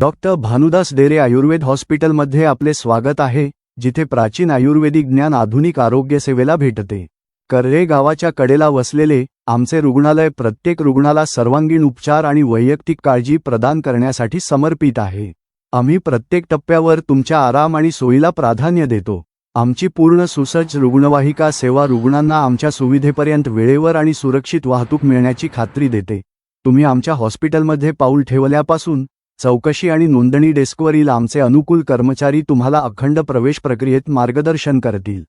Doctor Bhanudas डेरे आयुर्वेद हॉस्पिटलमध्ये आपले स्वागत आहे, जिथे प्राचीन आयुर्वेदिक ज्ञान आधुनिक आरोग्य सेवेला भेटते। कर्रे गावाच्या कडेला वसलेले आमचे रुग्णालय प्रत्येक रुग्णाला सर्वांगीण उपचार आणि वैयक्तिक काळजी प्रदान करण्यासाठी समर्पित आहे। आम्ही प्रत्येक टप्प्यावर तुमच्या आराम आणि सोयीला प्राधान्य देतो। आमची पूर्ण सुसज्ज रुग्णवाहिका सेवा रुग्णांना आमच्या सुविधेपर्यंत वेळेवर आणि सुरक्षित वाहतूक मिळण्याची खात्री देते। तुम्ही आमच्या हॉस्पिटलमध्ये पाऊल ठेवल्यापासून चौकशी आणि नोंदणी डेस्कवरील आमचे अनुकूल कर्मचारी तुम्हाला अखंड प्रवेश प्रक्रियेत मार्गदर्शन करतील।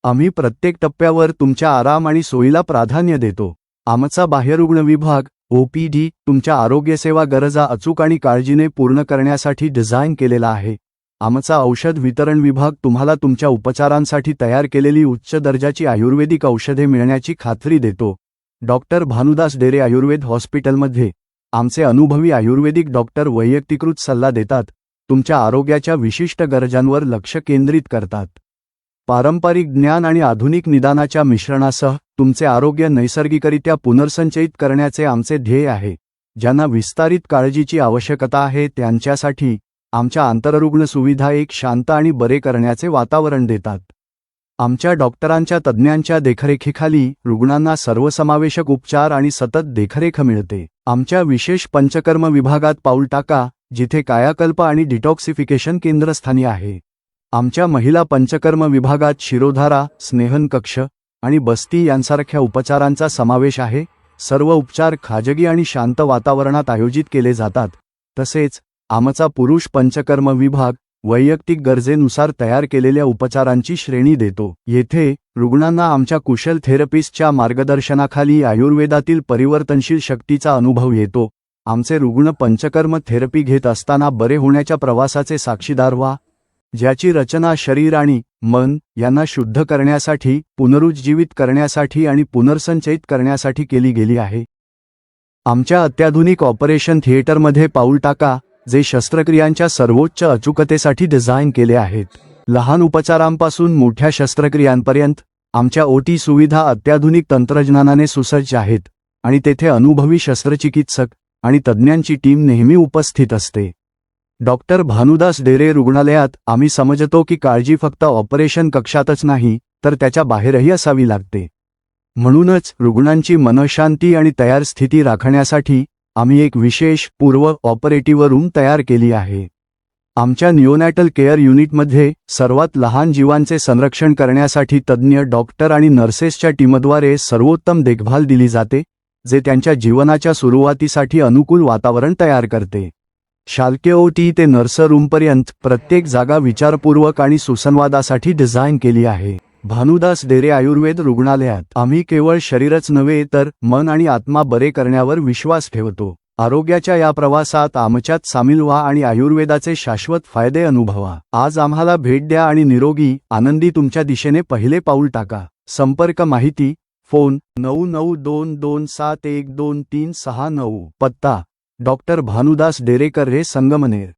आम्ही प्रत्येक टप्प्यावर तुमच्या आराम आणि सोयीला प्राधान्य देतो। आमचा बाह्यरुग्ण विभाग OPD तुमच्या आरोग्यसेवा गरजा अचूक आणि काळजीने पूर्ण करण्यासाठी डिझाइन केलेला आहे। आमचा औषध वितरण विभाग तुम्हाला तुमच्या उपचारांसाठी तयार केलेली उच्च दर्जाची आयुर्वेदिक औषधे मिळण्याची खात्री देतो। डॉक्टर भानुदास डेरे आयुर्वेद हॉस्पिटलमध्ये आमचे अनुभवी आयुर्वेदिक डॉक्टर वैयक्तिकृत सल्ला देतात, तुमच्या आरोग्याच्या विशिष्ट गरजांवर लक्ष केंद्रित करतात। पारंपरिक ज्ञान आणि आधुनिक निदानाच्या मिश्रणासह तुमचे आरोग्य नैसर्गिकरित्या पुनर्संचयित करण्याचे आमचे ध्येय आहे। ज्यांना विस्तारित काळजीची आवश्यकता आहे त्यांच्यासाठी आमच्या आंतररुग्ण सुविधा एक शांत आणि बरे करण्याचे वातावरण देतात। आमच्या डॉक्टरांच्या तज्ज्ञांच्या देखरेखीखाली रुग्णांना सर्वसमावेशक उपचार आणि सतत देखरेख मिळते। आमच्या विशेष पंचकर्म विभागात पाऊल टाका, जिथे कायाकल्प आणि डिटॉक्सिफिकेशन केंद्रस्थानी आहे। आमच्या महिला पंचकर्म विभागात शिरोधारा, स्नेहन कक्ष आणि बस्ती यांसारख्या उपचारांचा समावेश आहे। सर्व उपचार खाजगी आणि शांत वातावरणात आयोजित केले जातात। तसेच आमचा पुरुष पंचकर्म विभाग वैयक्तिक गरजेनुसार तयार केलेल्या उपचारांची श्रेणी देतो। येथे रुग्णांना आमच्या कुशल थेरपिस्टच्या मार्गदर्शनाखाली आयुर्वेदातील परिवर्तनशील शक्तीचा अनुभव येतो। आमचे रुग्ण पंचकर्म थेरपी घेत असताना बरे होण्याच्या प्रवासाचे साक्षीदार व्हा, ज्याची रचना शरीर आणि मन यांना शुद्ध करण्यासाठी, पुनरुज्जीवित करण्यासाठी आणि पुनर्संचयित करण्यासाठी केली गेली आहे। आमच्या अत्याधुनिक ऑपरेशन थिएटरमध्ये पाऊल टाका, जे शस्त्रक्रियांच्या सर्वोच्च अचूकतेसाठी डिझाइन केले आहेत। लहान उपचारांपासून मोठ्या शस्त्रक्रियांपर्यंत आमच्या OT सुविधा अत्याधुनिक तंत्रज्ञानाने सुसज्ज आहेत आणि तेथे अनुभवी शस्त्रचिकित्सक आणि तज्ज्ञांची टीम नेहमी उपस्थित असते। डॉक्टर भानुदास डेरे रुग्णालयात आम्ही समजतो की काळजी फक्त ऑपरेशन कक्षातच नाही, तर त्याच्या बाहेरही असावी लागते। म्हणूनच रुग्णांची मनःशांती आणि तयार स्थिती राखण्यासाठी आम्ही एक विशेष पूर्व ऑपरेटिव्ह रूम तयार केली आहे। आमच्या निओनॅटल केअर युनिटमध्ये सर्वात लहान जीवांचे संरक्षण करण्यासाठी तज्ज्ञ डॉक्टर आणि नर्सेसच्या टीमद्वारे सर्वोत्तम देखभाल दिली जाते, जे त्यांच्या जीवनाच्या सुरुवातीसाठी अनुकूल वातावरण तयार करते। शासकीय OT ते नर्स रूमपर्यंत प्रत्येक जागा विचारपूर्वक आणि सुसंवादासाठी डिझाइन केली आहे। भानुदास डेरे आयुर्वेद रुग्णालयात आम्ही केवळ शरीरच नव्हे तर मन आणि आत्मा बरे करण्यावर विश्वास ठेवतो। आरोग्याच्या या प्रवासात आमच्यात सामील व्हा आणि आयुर्वेदाचे शाश्वत फायदे अनुभवा। आज आम्हाला भेट द्या आणि निरोगी, आनंदी तुमच्या दिशेने पहिले पाऊल टाका। संपर्क माहिती फोन 9922712369। पत्ता डॉक्टर भानुदास डेरे कर्रे संगमनेर।